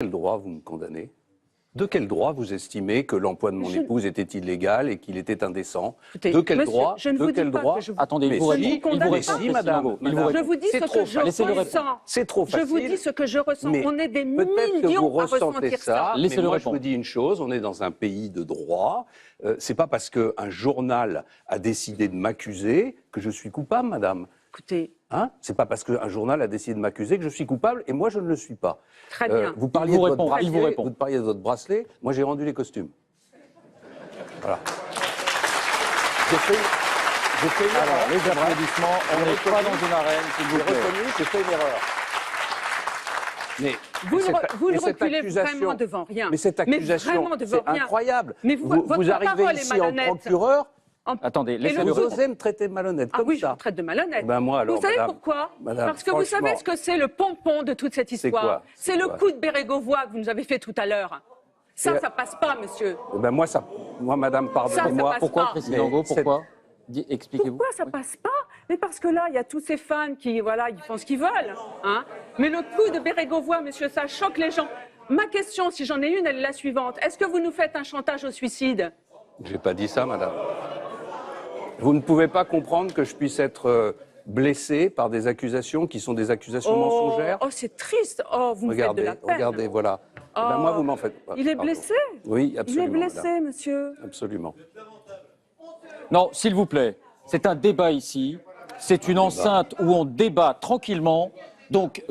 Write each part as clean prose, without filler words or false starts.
quel droit vous me condamnez? De quel droit vous estimez que l'emploi de mon épouse était illégal et qu'il était indécent? Écoutez, de quel monsieur, droit? je ne vous dis pas que je vous... Attendez, mais vous si, répondez. si, madame. Je vous dis ce que je ressens. C'est trop facile. Je vous dis ce que je ressens. Mais On est des peut-être que vous millions à ressentez ressentir ça. ça. Mais Laissez-le moi, je répondre. vous dis une chose, on est dans un pays de droit. C'est pas parce qu'un journal a décidé de m'accuser que je suis coupable, madame. Écoutez, Hein? C'est pas parce qu'un journal a décidé de m'accuser que je suis coupable, et moi je ne le suis pas. très bien. Vous parliez de votre bracelet, vous parliez de votre bracelet, moi j'ai rendu les costumes. Voilà. J'ai fait une Alors, erreur. les applaudissements, on n'est pas dans une arène, s'il vous J'ai plaît. reconnu, j'ai fait une erreur. Mais Vous ne cette reculez accusation- vraiment devant rien. Mais cette accusation, vraiment devant c'est rien. incroyable. Mais votre vous arrivez parole est ici en malhonnête. procureur, Attendez, Et laissez-le le vous répondre. osez me traiter de malhonnête Ah comme oui, je ça. vous traite de malhonnête. Ben moi, alors, vous savez madame, pourquoi madame, Parce que vous savez franchement. ce que c'est le pompon de toute cette histoire. quoi C'est C'est le quoi coup de Bérégovoy que vous nous avez fait tout à l'heure. Ça passe pas, monsieur. Ben moi, madame, pardonnez-moi. passe Pourquoi, pas. Christine Angot, pourquoi Expliquez-vous. Pourquoi ça passe pas? Mais parce que là, il y a tous ces fans qui, voilà, ils font ce qu'ils veulent. Hein. Mais le coup de Bérégovoy, monsieur, ça choque les gens. Ma question, si j'en ai une, elle est la suivante. Est-ce que vous nous faites un chantage au suicide? J'ai pas dit ça, madame. Vous ne pouvez pas comprendre que je puisse être blessé par des accusations qui sont des accusations mensongères. Oh, c'est triste. Oh, vous me faites de la peine. Regardez, voilà. Eh ben, moi, vous m'en faites pas. Il est Pardon. blessé? Oui, Il absolument. est blessé, madame. monsieur. Absolument. Non, s'il vous plaît, c'est un débat ici. C'est une enceinte où on débat tranquillement. Donc,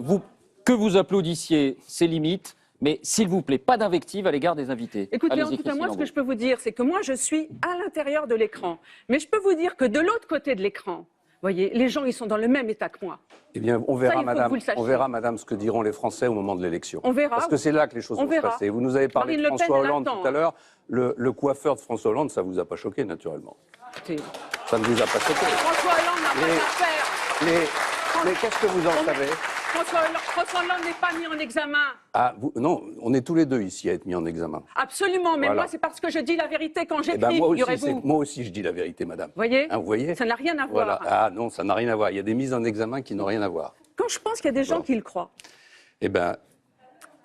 que vous applaudissiez, c'est limite. Mais s'il vous plaît, pas d'invective à l'égard des invités. Écoutez, en Allez-y, tout cas, Christine moi, ce que Angot. je peux vous dire, c'est que moi, je suis à l'intérieur de l'écran. Mais je peux vous dire que de l'autre côté de l'écran, vous voyez, les gens, ils sont dans le même état que moi. Eh bien, on il verra, faut que madame, vous le sachiez. on verra, madame, ce que diront les Français au moment de l'élection. On verra. Parce que c'est là que les choses On vont se verra. passer. Vous nous avez parlé Marine de Le Pen, François elle Hollande attend, tout à l'heure. Le coiffeur de François Hollande, ça vous a pas choqué, naturellement. Écoutez, Ça ne vous a pas choqué. François Hollande n'a pas d'affaires. Mais qu'est-ce que vous en savez? François Hollande n'est pas mis en examen. Ah, non, on est tous les deux ici à être mis en examen. Absolument, mais Voilà. moi, c'est parce que je dis la vérité quand Eh j'écris, ben, figurez-vous. moi aussi, je dis la vérité, madame. Voyez Hein, vous voyez? Ça n'a rien à Voilà. voir. Ah non, ça n'a rien à voir. Il y a des mises en examen qui n'ont rien à voir. Quand je pense qu'il y a des gens Bon. qui le croient, Eh bien,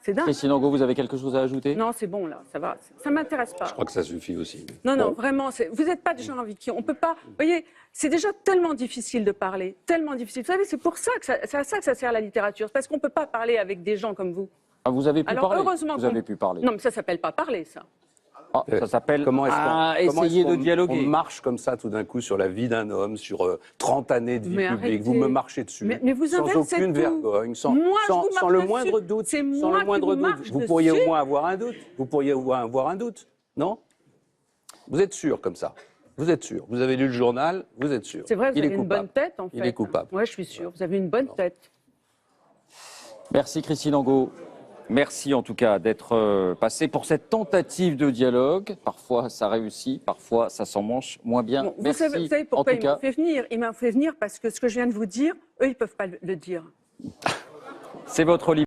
c'est dingue. Christine Angot, vous avez quelque chose à ajouter? Non, c'est bon, là, ça va. Ça ne m'intéresse pas. je crois que ça suffit aussi. Non, non, Bon. vraiment, vous n'êtes pas des gens avec qui on peut pas. Vous voyez, c'est déjà tellement difficile de parler, tellement difficile. Vous savez, c'est pour ça que c'est à ça que ça sert la littérature. C'est parce qu'on ne peut pas parler avec des gens comme vous. Ah, vous avez pu Alors, parler. heureusement Vous qu'on- avez pu parler. Non, mais ça s'appelle pas parler, ça. Ah, ça s'appelle Comment est-ce essayer qu'on de dialoguer. on marche comme ça tout d'un coup sur la vie d'un homme, sur 30 années de vie Mais publique? arrêtez. Vous me marchez dessus Mais vous sans inversez aucune tout. vergogne, sans, Moi, je sans- vous sans marche le dessus. moindre doute. C'est sans moi le qui moindre vous doute. marche Vous pourriez au dessus. moins avoir un doute. Vous pourriez au moins avoir un doute, non? Vous êtes sûr comme ça? Vous êtes sûr? Vous avez lu le journal? Vous êtes sûr? C'est vrai, vous Il est avez une coupable. bonne tête, en fait. Il est coupable. Oui, je suis sûre. Vous avez une bonne tête. Merci Christine Angot. Merci en tout cas d'être passée pour cette tentative de dialogue. Parfois ça réussit, parfois ça s'en mange moins bien. Bon, vous Merci savez en pourquoi tout il m'a cas. fait venir? Il m'a fait venir parce que ce que je viens de vous dire, eux, ils ne peuvent pas le dire. C'est votre livre.